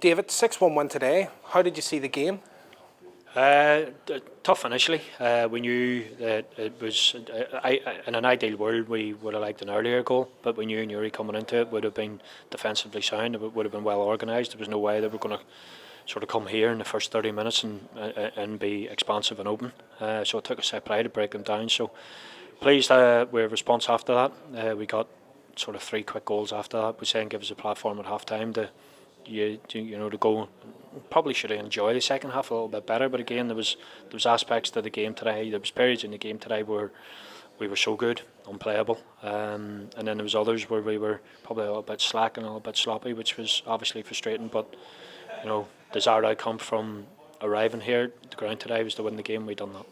David, 6-1 win today. How did you see the game? Tough initially. We knew that it was, in an ideal world, we would have liked an earlier goal, but we knew Newry coming into it would have been defensively sound, it would have been well organised. There was no way they were going to sort of come here in the first 30 minutes and be expansive and open. So it took a set play to break them down. So pleased with response after that. We got sort of 3 quick goals after that, which then gave us a platform at half time to go. Probably should have enjoyed the second half a little bit better, but again there was aspects to the game today. There was periods in the game today where we were so good, unplayable, and then there was others where we were probably a little bit slack and a little bit sloppy, which was obviously frustrating. But desired outcome from arriving here, the ground today, was to win the game. We done that.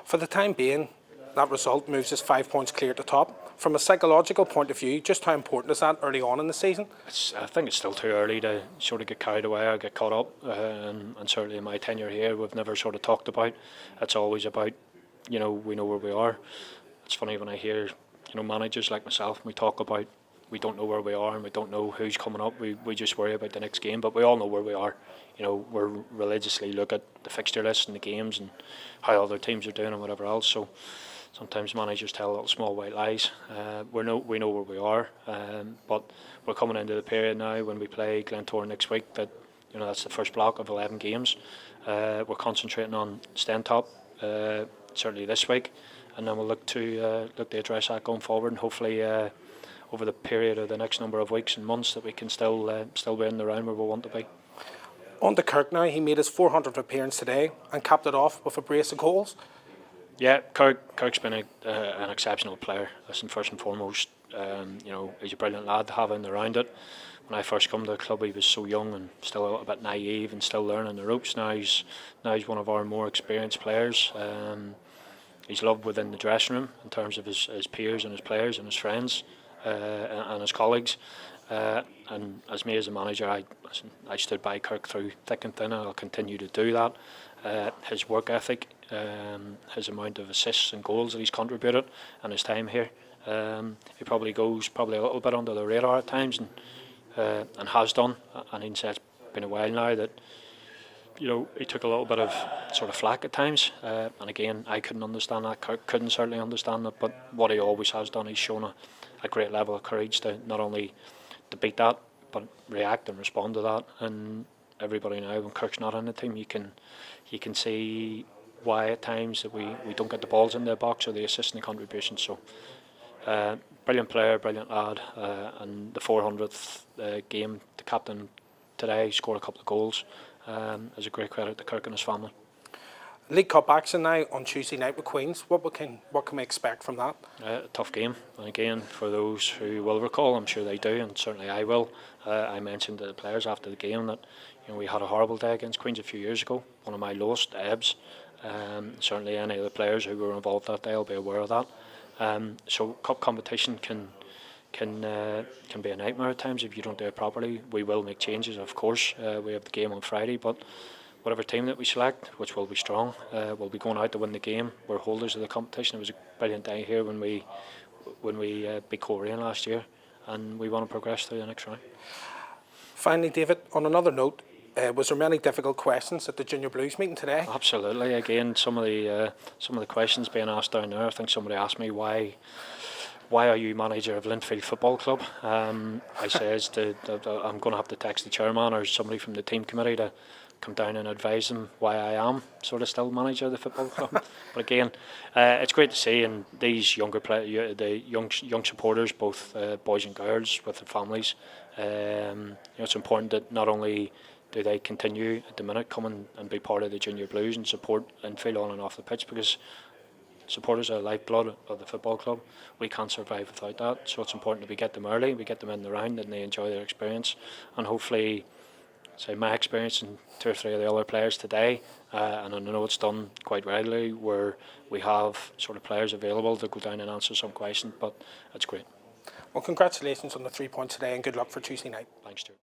For the time being, that result moves us 5 points clear at the top. From a psychological point of view, just how important is that early on in the season? I think it's still too early to sort of get carried away or get caught up. And certainly in my tenure here, we've never sort of talked about. It's always about, we know where we are. It's funny when I hear, managers like myself, we talk about we don't know where we are and we don't know who's coming up. We just worry about the next game, but we all know where we are. We're religiously look at the fixture list and the games and how other teams are doing and whatever else. So sometimes managers tell little small white lies. We know where we are, but we're coming into the period now when we play Glentoran next week. That's the first block of 11 games. We're concentrating on staying top, certainly this week, and then we'll look to address that going forward, and hopefully over the period of the next number of weeks and months that we can still be in the round where we want to be. On to Kirk now. He made his 400th appearance today and capped it off with a brace of goals. Yeah, Kirk's been an exceptional player. Listen, first and foremost, he's a brilliant lad to have in around it. When I first come to the club, he was so young and still a little bit naive and still learning the ropes. Now he's one of our more experienced players. He's loved within the dressing room in terms of his peers and his players and his friends and his colleagues. And as me as a manager, I stood by Kirk through thick and thin, and I'll continue to do that. His work ethic, his amount of assists and goals that he's contributed, and his time here, he probably goes a little bit under the radar at times, and has done. And he said it's been a while now that he took a little bit of sort of flack at times, and again I couldn't understand that. Kirk couldn't certainly understand that, but what he always has done, he's shown a great level of courage to not only to beat that, but react and respond to that. And everybody now, when Kirk's not on the team, you can see why at times that we don't get the balls in the box or the assists and the contributions. So brilliant player, brilliant lad, and the 400th game, the captain today scored a couple of goals, is a great credit to Kirk and his family. League Cup action now on Tuesday night with Queens. What can we expect from that? A tough game, and again, for those who will recall, I'm sure they do, and certainly I will. I mentioned to the players after the game that we had a horrible day against Queens a few years ago, one of my lowest ebbs. Certainly any of the players who were involved that day will be aware of that. So cup competition can be a nightmare at times if you don't do it properly. We will make changes, of course. We have the game on Friday, but whatever team that we select, which will be strong, will be going out to win the game. We're holders of the competition. It was a brilliant day here when we beat Korean last year, and we want to progress through the next round. Finally, David, on another note, was there many difficult questions at the Junior Blues meeting today? Absolutely. Again, some of the questions being asked down there. I think somebody asked me why are you manager of Linfield Football Club? I says I'm going to have to text the chairman or somebody from the team committee to come down and advise them why I am sort of still manager of the football club. But again, it's great to see, and these younger the young supporters, both boys and girls with their families. It's important that not only do they continue at the minute come and be part of the Junior Blues and support Linfield on and off the pitch, because supporters are the lifeblood of the football club. We can't survive without that, so it's important that we get them early, we get them in the round, and they enjoy their experience. And hopefully, say my experience and 2 or 3 of the other players today, and I know it's done quite regularly, where we have sort of players available to go down and answer some questions, but it's great. Well, congratulations on the 3 points today, and good luck for Tuesday night. Thanks, Stuart.